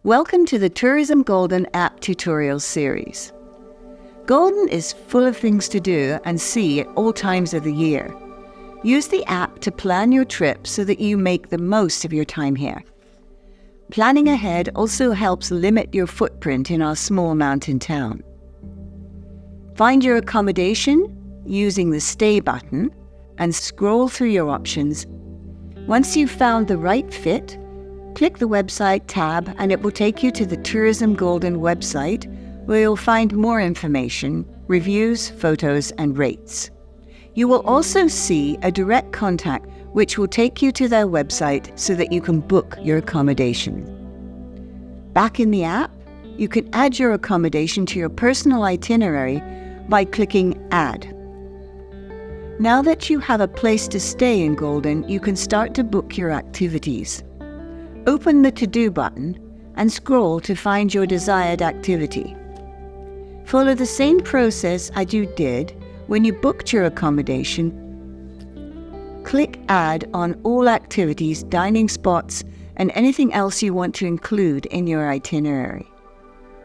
Welcome to the Tourism Golden app tutorial series. Golden is full of things to do and see at all times of the year. Use the app to plan your trip so that you make the most of your time here. Planning ahead also helps limit your footprint in our small mountain town. Find your accommodation using the Stay button and scroll through your options. Once you've found the right fit, click the website tab and it will take you to the Tourism Golden website where you'll find more information, reviews, photos and rates. You will also see a direct contact which will take you to their website so that you can book your accommodation. Back in the app, you can add your accommodation to your personal itinerary by clicking Add. Now that you have a place to stay in Golden, you can start to book your activities. Open the To-Do button and scroll to find your desired activity. Follow the same process as you did when you booked your accommodation. Click Add on all activities, dining spots, and anything else you want to include in your itinerary.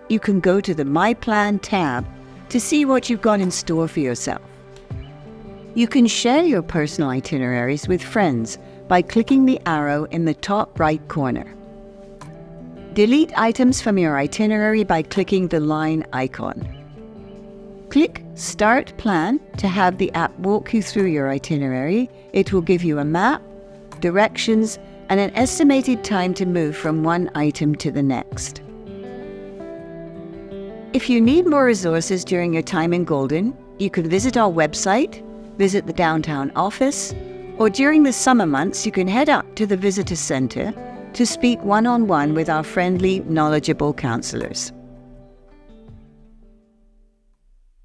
You can go to the My Plan tab to see what you've got in store for yourself. You can share your personal itineraries with friends by clicking the arrow in the top right corner. Delete items from your itinerary by clicking the line icon. Click Start Plan to have the app walk you through your itinerary. It will give you a map, directions, and an estimated time to move from one item to the next. If you need more resources during your time in Golden, you can visit our website, visit the downtown office, or during the summer months you can head up to the visitor center to speak one-on-one with our friendly, knowledgeable counselors.